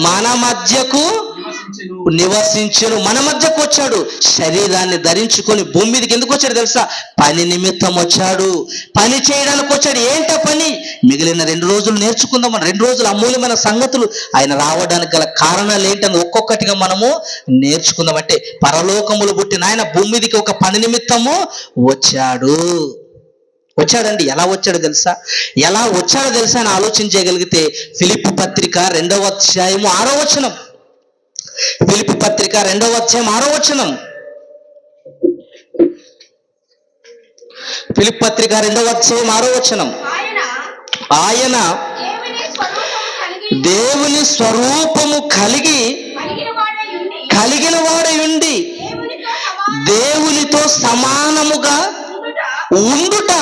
మన మధ్యకు నివసించును, మన మధ్యకు వచ్చాడు, శరీరాన్ని ధరించుకొని భూమి మీదకి ఎందుకు వచ్చాడు తెలుసా? పని నిమిత్తం వచ్చాడు, పని చేయడానికి వచ్చాడు. ఏంటో పని? మిగిలిన 2 రోజులు నేర్చుకుందాం. మన 2 రోజులు అమూల్యమైన సంగతులు ఆయన రావడానికి గల కారణాలు ఏంటని ఒక్కొక్కటిగా మనము నేర్చుకుందాం. అంటే పరలోకములు పుట్టిన ఆయన భూమి మీదకి ఒక పని నిమిత్తము వచ్చాడండి. ఎలా వచ్చాడో తెలుసా? ఎలా వచ్చాడో తెలుసా అని ఆలోచన చేయగలిగితే ఫిలిప్పీ పత్రిక 2వ అధ్యాయము 6వ వచనం. ఫిలిప్పీ పత్రిక 2వ అధ్యాయం 6వ వచనం. ఫిలిప్పీ పత్రిక 2వ అధ్యాయం 6వ వచనం. ఆయన దేవుని స్వరూపము కలిగిన వాడై ఉండి దేవునితో సమానముగా ఉండుట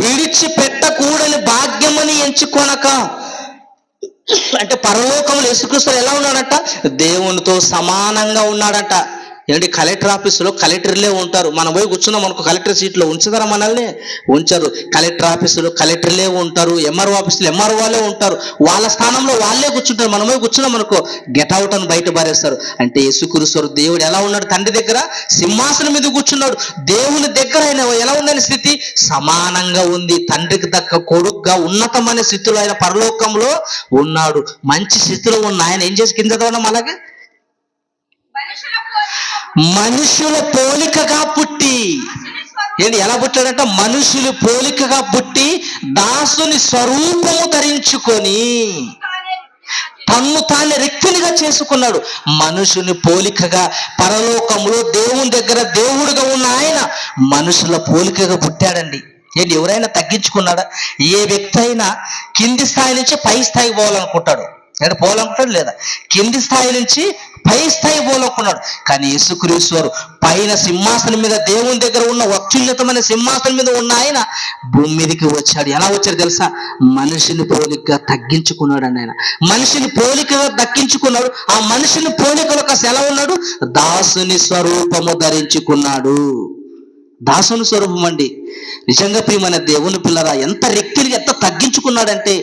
విడిచిపెట్టకూడని భాగ్యమని ఎంచుకొనక. అంటే పరలోకములు యేసుక్రీస్తు ఎలా ఉన్నాడట? దేవునితో సమానంగా ఉన్నాడట. ఏంటి, కలెక్టర్ ఆఫీసులో కలెక్టర్లే ఉంటారు. మనం పోయి కూర్చున్నాం అనుకో, కలెక్టర్ సీట్లో ఉంచుతారా? మనల్ని ఉంచరు. కలెక్టర్ ఆఫీసులో కలెక్టర్లే ఉంటారు, ఎంఆర్ఓ ఆఫీసులో ఎంఆర్ఓలే ఉంటారు. వాళ్ళ స్థానంలో వాళ్ళే కూర్చుంటారు. మనం పోయి కూర్చున్నాం అనుకో, గెట్ అవుట్ అని బయట పారేస్తారు. అంటే యేసుక్రీస్తు దేవుడు ఎలా ఉన్నాడు? తండ్రి దగ్గర సింహాసనం మీద కూర్చున్నాడు. దేవుని దగ్గర ఆయన ఎలా ఉందని స్థితి? సమానంగా ఉంది. తండ్రికి దక్క కొడుకుగా ఉన్నతమైన స్థితిలో ఆయన పరలోకంలో ఉన్నాడు. మంచి స్థితిలో ఉన్న ఆయన ఏం చేసి కింద ఉన్నాం? అలాగే మనుషుల పోలికగా పుట్టి. ఏంటి, ఎలా పుట్టాడంట? మనుషులు పోలికగా పుట్టి దాసుని స్వరూపము ధరించుకొని తన్ను తానే రిక్తునిగా చేసుకున్నాడు. మనుషుని పోలికగా పరలోకములో దేవుని దగ్గర దేవుడుగా ఉన్న ఆయన మనుషుల పోలికగా పుట్టాడండి. ఏంటి, ఎవరైనా తగ్గించుకున్నాడా? ఏ వ్యక్తి అయినా కింది స్థాయి నుంచి పై స్థాయికి పోవాలనుకుంటాడు. అంటే పోవాలనుకుంటాడు లేదా? కింది స్థాయి నుంచి పై స్థాయి పోవాలనుకున్నాడు. కానీ యేసుక్రీస్తు వారు పైన సింహాసనం మీద దేవుని దగ్గర ఉన్న అత్యున్నతమైన సింహాసనం మీద ఉన్న ఆయన భూమి మీదకి వచ్చాడు. ఎలా వచ్చాడు తెలుసా? మనిషిని పోలికగా తగ్గించుకున్నాడు అండి. ఆయన మనిషిని పోలికగా దక్కించుకున్నాడు. ఆ మనిషిని పోలికలో కాస్త ఎలా ఉన్నాడు? దాసుని స్వరూపము ధరించుకున్నాడు. దాసుని స్వరూపం అండి. నిజంగా ప్రియమైన దేవుని పిల్లరా, ఎంత రెక్కిలిగా ఎంత తగ్గించుకున్నాడంటే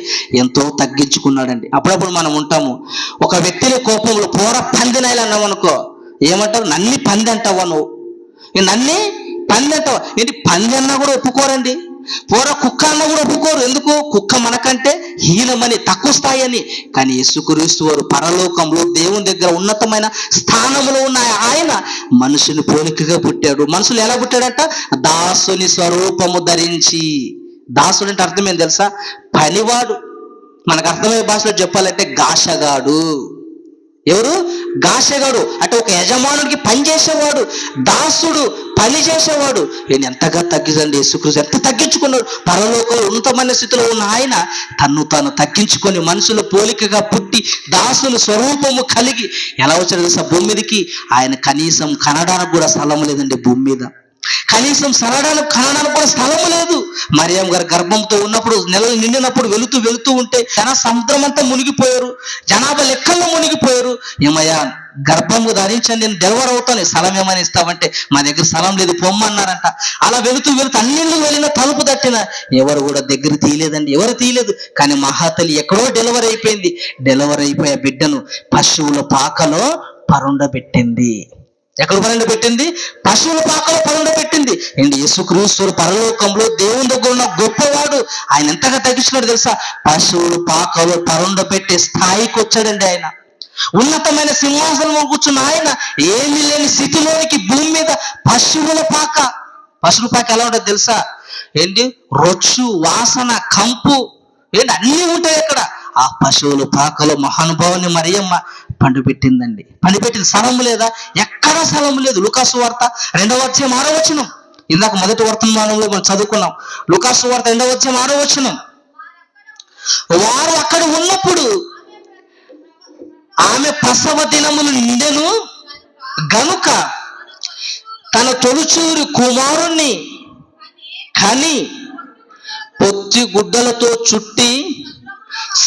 ఎంతో తగ్గించుకున్నాడండి. అప్పుడప్పుడు మనం ఉంటాము, ఒక వ్యక్తిని కోపంలో పోర పందినాయలు అన్నావు అనుకో, ఏమంటారు? నన్ని పంది అంటావా నువ్వు? నన్ని పంది అంటావా? ఏంటి, పంది అన్నా కూడా ఒప్పుకోరండి. పోర కుక్క అన్నా కూడా ఒప్పుకోరు. ఎందుకు? కుక్క మనకంటే హీనమని, తక్కువ స్థాయి అని. కానీ యేసుక్రీస్తు వారు పరలోకంలో దేవుని దగ్గర ఉన్నతమైన స్థానంలో ఉన్న ఆయన మనుషుని పోలికగా పుట్టాడు. మనుషులు ఎలా పుట్టాడట? దాసుని స్వరూపము ధరించి. దాసుడు అంటే అర్థం ఏం తెలుసా? పనివాడు. మనకు అర్థమయ్యే భాషలో చెప్పాలంటే గాషగాడు. ఎవరు? గాషగాడు అంటే ఒక యజమానుడికి పని చేసేవాడు. దాసుడు పని చేసేవాడు. నేను ఎంతగా తగ్గించండి, యేసుక్రీస్తు ఎంత తగ్గించుకున్నాడు. పరలోకంలో ఉన్నతమైన స్థితిలో ఉన్న ఆయన తన్ను తాను తగ్గించుకొని మనుషుల పోలికగా పుట్టి దాసుల స్వరూపము కలిగి ఎలా వచ్చాడు తెలుసా? భూమి మీదకి ఆయన కనీసం కనడానికి కూడా స్థలం లేదండి. భూమి మీద కనీసం కనడానికి కూడా స్థలం లేదు. మరియమ్మ గారు గర్భంతో ఉన్నప్పుడు, నెలలు నిండినప్పుడు వెళుతూ ఉంటే సముద్రం అంతా మునిగిపోయారు. జనాభా లెక్కల్లో మునిగిపోయారు. ఏమయ్యా, గర్భము ధరించండి, నేను డెలివర్ అవుతాను, స్థలం ఏమైనా ఇస్తామంటే మా దగ్గర స్థలం లేదు, పొమ్మన్నారంట. అలా వెళుతూ అన్నిళ్ళు వెళ్ళిన తలుపు తట్టిన ఎవరు కూడా దగ్గర తీయలేదండి. ఎవరు తీయలేదు. కానీ మహాతల్లి ఎక్కడో డెలివరీ అయిపోయింది. డెలివరీ అయిపోయే బిడ్డను పశువుల పాకలో పరుండబెట్టింది. ఎక్కడ పరుండబెట్టింది? పశువుల పాకలో పరుండబెట్టింది. ఏంటి, యేసుక్రీస్తు పరలోకంలో దేవుని దగ్గర ఉన్న గొప్పవాడు. ఆయన ఎంతగా తగ్గించుకున్నాడు తెలుసా? పశువుల పాకలో పరుండబెట్టే స్థాయికి వచ్చాడండి. ఆయన ఉన్నతమైన సింహాసనం కూర్చున్న ఆయన ఏమీ లేని స్థితిలోనికి భూమి మీద పశువుల పాక ఎలా ఉంటుంది తెలుసా? ఏంటి, రొచ్చు, వాసన, కంపు, ఏంటి అన్నీ ఉంటాయి అక్కడ. ఆ పశువుల పాకలో మహానుభావుని మరియమ్మ పండుపెట్టిందండి. పండుపెట్టిన స్థలం లేదా? ఎక్కడా స్థలం లేదు. లూకాసు వార్త 2వ అధ్యాయం 6వ వచనం. ఇందాక మొదటి వర్తమానంలో మనం చదువుకున్నాం. లూకాసు వార్త 2వ అధ్యాయం 6వ వచనం. వారు అక్కడ ఉన్నప్పుడు ఆమె ప్రసవ దినములు నిండెను గనుక తన తొలిచూరి కుమారుణ్ణి కని పొత్తి గుడ్డలతో చుట్టి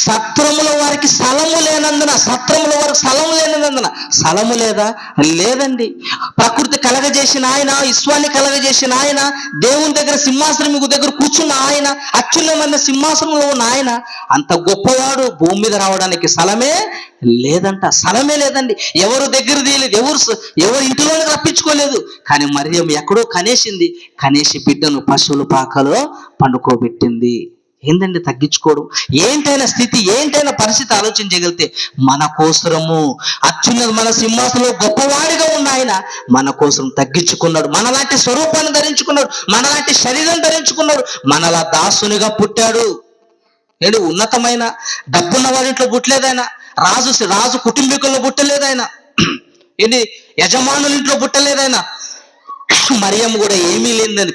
సత్రముల వారికి స్థలము లేనందున, సత్రముల వారికి స్థలము లేనందున. స్థలము లేదా? లేదండి. ప్రకృతి కలగజేసిన ఆయన, విశ్వాన్ని కలగజేసిన ఆయన, దేవుని దగ్గర సింహాసనం దగ్గర కూర్చున్న ఆయన, అత్యున్నతమైన సింహాసనంలో ఉన్న ఆయన, అంత గొప్పవాడు. భూమి మీద రావడానికి స్థలమే లేదంట. స్థలమే లేదండి. ఎవరు దగ్గర తీయలేదు, ఎవరు ఇంటిలోకి రప్పించుకోలేదు. కానీ మరియం ఎక్కడో కనేసింది. కనేసి బిడ్డను పశువుల పాకలో పండుకోబెట్టింది. ఏందండి తగ్గించుకోవడం? ఏంటైనా స్థితి, ఏంటైనా పరిస్థితి ఆలోచించగలిగితే మన కోసరము అత్యున్నత మన సింహాసనంలో గొప్పవాడిగా ఉన్న ఆయన మన కోసం తగ్గించుకున్నాడు. మనలాంటి స్వరూపాన్ని ధరించుకున్నాడు, మనలాంటి శరీరం ధరించుకున్నాడు, మనలా దాసునిగా పుట్టాడు. ఏంటి ఉన్నతమైన డబ్బున్న వారింట్లో పుట్టలేదు ఆయన, రాజు కుటుంబీకుల్లో పుట్టలేదు ఆయన, ఏంటి యజమానుల ఇంట్లో పుట్టలేదు ఆయన. మరియమ్మ కూడా ఏమీ లేదని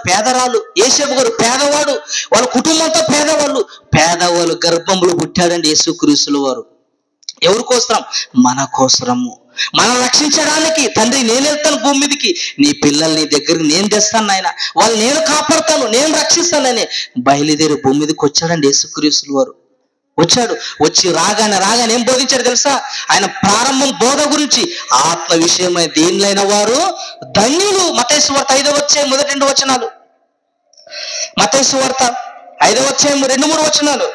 పేదరాలు. యేసేపు గారు పేదవాడు, వాళ్ళ కుటుంబంతో పేదవాళ్ళు గర్భంలో పుట్టాడండి యేసుక్రీస్తుల వారు. ఎవరి కోసరం? మన కోసరము. మనం రక్షించడానికి. తండ్రి నేను వెళ్తాను భూమి మీదకి, నీ పిల్లల్ని దగ్గరికి నేను తెస్తాను నాయన, వాళ్ళు నేను కాపాడుతాను, నేను రక్షిస్తానని బయలుదేరి భూమి మీదకి వచ్చాడండి యేసుక్రీస్తుల వారు. వచ్చి రాగానే ఏం బోధించాడు తెలుసా? ఆయన ప్రారంభం బోధ గురించి, ఆత్మ విషయమై దీనిలైన వారు ధన్యులు. మత్తయి సువార్త 5వ అధ్యాయం మొదటి 2 వచనాలు. మత్తయి సువార్త 5వ అధ్యాయం 2-3 వచనాలు.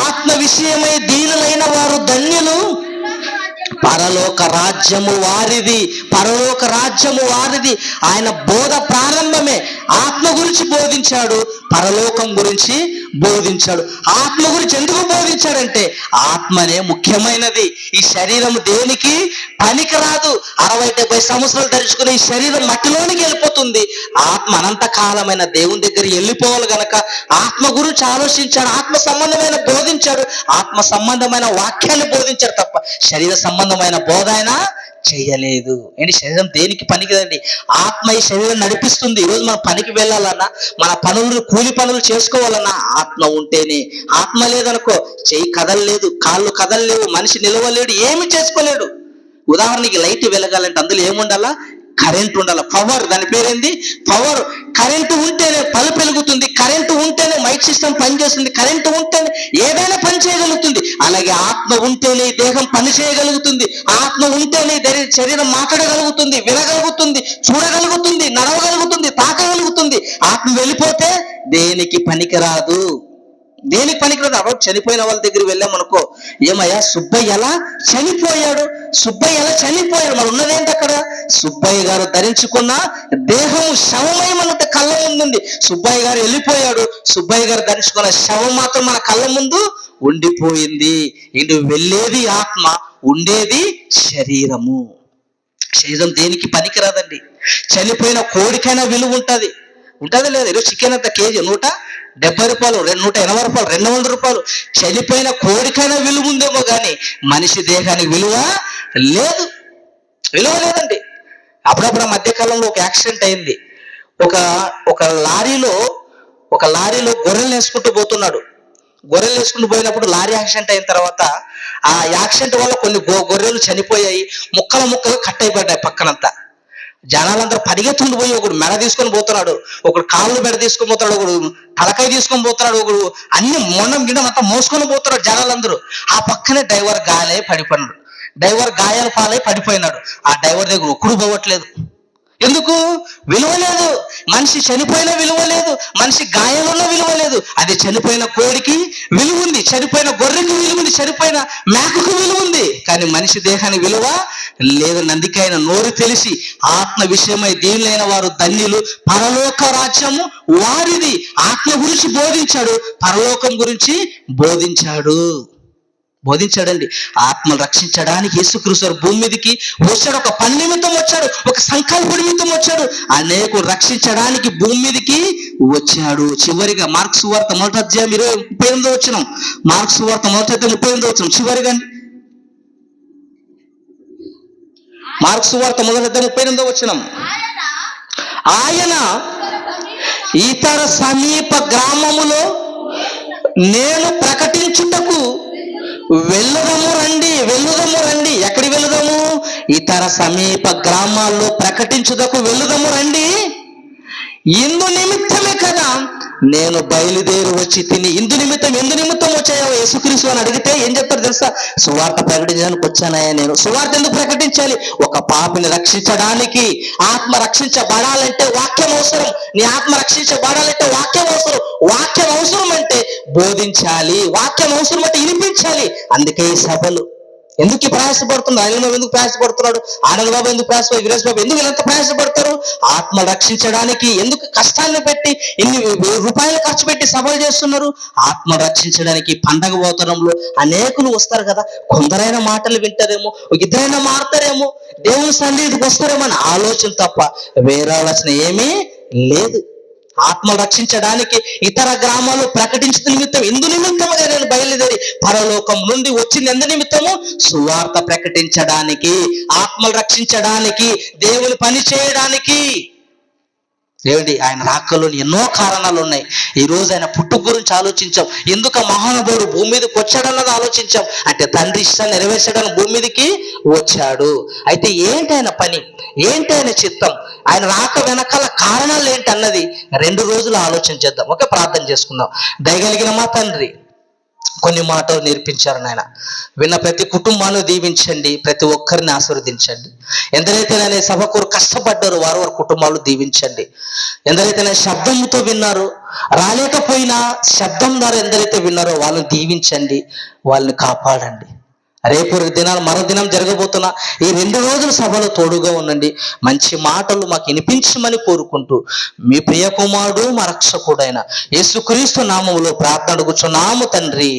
ఆత్మ విషయమై దీనులైన వారు ధన్యులు, పరలోక రాజ్యము వారిది. పరలోక రాజ్యము వారిది. ఆయన బోధ ప్రారంభమే ఆత్మ గురించి బోధించాడు, పరలోకం గురించి బోధించాడు. ఆత్మ గురించి ఎందుకు బోధించాడంటే ఆత్మనే ముఖ్యమైనది. ఈ శరీరం దేనికి పనికి రాదు. 60-70 సంవత్సరాలు ధరించుకుని ఈ శరీరం మట్టిలోనికి వెళ్ళిపోతుంది. ఆత్మ అనంత కాలమైన దేవుని దగ్గర వెళ్ళిపోవాలి గనక ఆత్మ గురించి ఆలోచించాడు, ఆత్మ సంబంధమైన బోధించాడు, ఆత్మ సంబంధమైన వాక్యాన్ని బోధించాడు తప్ప శరీర సంబంధమైన బోధ ఆయన చెయ్యలేదు. ఏంటి శరీరం దేనికి పనికిదండి? ఆత్మ ఈ శరీరం నడిపిస్తుంది. ఈరోజు మనం పనికి వెళ్ళాలన్నా, మన కూలి పనులు చేసుకోవాలన్నా ఆత్మ ఉంటేనే. ఆత్మ లేదనుకో చెయ్యి కదలలేదు, కాళ్ళు కదలలేవు, మనిషి నిలవలేడు, ఏమి చేసుకోలేడు. ఉదాహరణకి లైట్ వెలగాలంటే అందులో ఏముండాలా? కరెంట్ ఉండాలి, పవర్. దాని పేరేంది? పవర్. కరెంటు ఉంటేనే బల్బ్ వెలుగుతుంది, కరెంటు ఉంటేనే మైక్ సిస్టమ్ పనిచేస్తుంది, కరెంటు ఉంటేనే ఏదైనా పని చేయగలుగుతుంది. అలాగే ఆత్మ ఉంటేనే దేహం పని చేయగలుగుతుంది, ఆత్మ ఉంటేనే శరీరం మాట్లాడగలుగుతుంది, వినగలుగుతుంది, చూడగలుగుతుంది, నడవగలుగుతుంది, తాకగలుగుతుంది. ఆత్మ వెళ్ళిపోతే దేనికి పనికిరాదు. దేనికి పనికిరాదు. అప్పుడు చనిపోయిన వాళ్ళ దగ్గర వెళ్ళామనుకో, ఏమయ్యా సుబ్బయ్య ఎలా చనిపోయాడు, మరి ఉన్నదేంటి అక్కడ? సుబ్బయ్య గారు ధరించుకున్న దేహం శవమై మన కళ్ళ ముందుంది. సుబ్బయ్య గారు వెళ్ళిపోయాడు, సుబ్బయ్య గారు ధరించుకున్న శవం మాత్రం మన కళ్ళ ముందు ఉండిపోయింది. ఇది వెళ్ళేది ఆత్మ, ఉండేది శరీరము. శరీరం దేనికి పనికిరాదండి. చనిపోయిన కోడికైనా విలువ ఉంటది లేదు? ఈరోజు చికెన్ అంత కేజీ 170 రూపాయలు, 180 రూపాయలు, 200 రూపాయలు. చనిపోయిన కోడికైనా విలువ ఉందేమో కానీ మనిషి దేహానికి విలువ లేదండి. అప్పుడప్పుడు మధ్యకాలంలో ఒక యాక్సిడెంట్ అయింది. ఒక లారీలో గొర్రెలు వేసుకుంటూ పోతున్నాడు. గొర్రెలు వేసుకుంటూ పోయినప్పుడు లారీ యాక్సిడెంట్ అయిన తర్వాత ఆ యాక్సిడెంట్ వల్ల కొన్ని గొర్రెలు చనిపోయాయి, ముక్కలు కట్ అయిపడ్డాయి పక్కనంతా. జనాలందరూ పరిగెత్తుకుంటూ పోయి ఒకడు మెడ తీసుకొని పోతున్నాడు, ఒకడు కాళ్ళు మెడ తీసుకొని పోతున్నాడు, ఒకడు తలకాయ తీసుకొని పోతున్నాడు, ఒకడు అన్ని మొండం గిండం అంతా మోసుకొని పోతున్నాడు జనాలందరూ. ఆ పక్కనే డ్రైవర్ గాయాలు పాలై పడిపోయినాడు. ఆ డ్రైవర్ దగ్గర ఒక్కడు పోవట్లేదు. ఎందుకు? విలువ లేదు. మనిషి చనిపోయిన విలువ లేదు, మనిషి గాయాలున్న విలువ లేదు. అది చనిపోయిన కోడికి విలువ ఉంది, చనిపోయిన గొర్రెకి విలువ ఉంది, చనిపోయిన మేకకు విలువ ఉంది, కానీ మనిషి దేహానికి విలువ లేదు. అందుకైన నోరు తెలిసి ఆత్మ విషయమై దీనులైన వారు ధన్యులు, పరలోక రాజ్యము వారిది. ఆత్మ గురించి బోధించాడు, పరలోకం గురించి బోధించాడండి. ఆత్మను రక్షించడానికి యేసుక్రీస్తు భూమి మీదకి వచ్చాడు. ఒక పని నిమిత్తం వచ్చాడు, ఒక సంకల్ప నిమిత్తం వచ్చాడు, అనేకులు రక్షించడానికి భూమి మీదకి వచ్చాడు. చివరిగా మార్క్స్ వార్త 1వ అధ్యాయం 38వ వచనం. మార్క్స్ వార్త 1వ అధ్యాయం 38వ వచనం చివరిగా. మార్క్స్ వార్త 1వ అధ్యాయం 38వ వచనం. ఆయన ఇతర సమీప గ్రామములో నేను ప్రకటించుటకు వెళ్ళుదము రండి. ఎక్కడికి వెళుదాము? ఇతర సమీప గ్రామాల్లో ప్రకటించుటకు వెళ్ళుదము రండి. ఇందు నిమిత్తమే కదా నేను బయలుదేరి వచ్చి తిని ఎందు నిమిత్తం వచ్చాయో యేసుక్రీస్తు అని అడిగితే ఏం చెప్తారు తెలుసా? సువార్త ప్రకటించడానికి వచ్చానయ్యా నేను. సువార్త ఎందుకు ప్రకటించాలి? ఒక పాపిని రక్షించడానికి. ఆత్మ రక్షించబడాలంటే వాక్యం అవసరం. నీ ఆత్మ రక్షించబడాలంటే వాక్యం అవసరం. వాక్యం అవసరం అంటే బోధించాలి, వాక్యం అవసరం అంటే వినిపించాలి. అందుకే ఈ సభలు ఎందుకు ప్రయాసపడుతుంది? ఆయన ఎందుకు ప్రయాసపడుతున్నాడు? ఆనంద్ బాబు ఎందుకు ప్రయాసపడు? వీరేష్ బాబు ఎందుకు ఎంత ప్రయాసపడతారు? ఆత్మ రక్షించడానికి. ఎందుకు కష్టాన్ని పెట్టి ఇన్ని రూపాయలు ఖర్చు పెట్టి సభలు చేస్తున్నారు? ఆత్మ రక్షించడానికి. పండగ వాతావరణంలో అనేకులు వస్తారు కదా, కొందరైనా మాటలు వింటారేమో, ఇద్దరైనా మారుతారేమో, దేవుని సన్నిధికి వస్తారేమో అని ఆలోచన తప్ప వేరే ఆలోచన ఏమీ లేదు. ఆత్మ రక్షించడానికి ఇతర గ్రామాలు ప్రకటించిన నిమిత్తం ఎందు నిమిత్తముగా నేను బయలుదేరి పరలోకం నుండి వచ్చింది ఎందు నిమిత్తము? సువార్త ప్రకటించడానికి, ఆత్మలు రక్షించడానికి, దేవుని పని చేయడానికి. ఏమిటి? ఆయన రాకలోని ఎన్నో కారణాలు ఉన్నాయి. ఈ రోజు ఆయన పుట్టుక గురించి ఆలోచించాం. ఎందుకు మహానుభావుడు భూమి మీదకి వచ్చాడన్నది ఆలోచించాం. అంటే తండ్రి ఇష్టాన్ని నెరవేర్చడానికి భూమి మీదకి వచ్చాడు. అయితే ఏంటి ఆయన పని, ఏంటి ఆయన చిత్తం, ఆయన రాక వెనకాల కారణాలు ఏంటి అన్నది 2 రోజులు ఆలోచన చేద్దాం. ఓకే, ప్రార్థన చేసుకుందాం. దయగలిగిన మా తండ్రి, కొన్ని మాటలు నేర్పించారు నాయన. విన్న ప్రతి కుటుంబాన్ని దీవించండి, ప్రతి ఒక్కరిని ఆశీర్వదించండి. ఎందరైతే నేను సభ కొరకు కష్టపడ్డారో వారి కుటుంబాలు దీవించండి. ఎందరైతే నేను శబ్దంతో విన్నారో, రాలేకపోయినా శబ్దం ద్వారా ఎందరైతే విన్నారో వాళ్ళని దీవించండి, వాళ్ళని కాపాడండి. రేపు దినాలు మరో దినం జరగబోతున్నా ఈ 2 రోజుల సభలో తోడుగా ఉండండి. మంచి మాటలు మాకు వినిపించమని కోరుకుంటూ మీ ప్రియ కుమారుడు మా రక్షకుడైన యేసుక్రీస్తు నామములో ప్రార్థన అడుగుచున్నాము తండ్రి,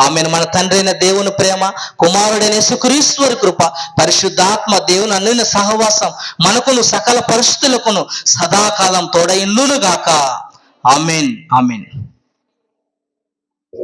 ఆమేన్. మన తండ్రి అయిన దేవుని ప్రేమ, కుమారుడైన యేసుక్రీస్తు వారి కృప, పరిశుద్ధాత్మ దేవుని అన్యోన్య సహవాసం మనకును సకల పరిస్థితులకును సదాకాలం తోడైండును గాక. ఆమేన్, ఆమేన్.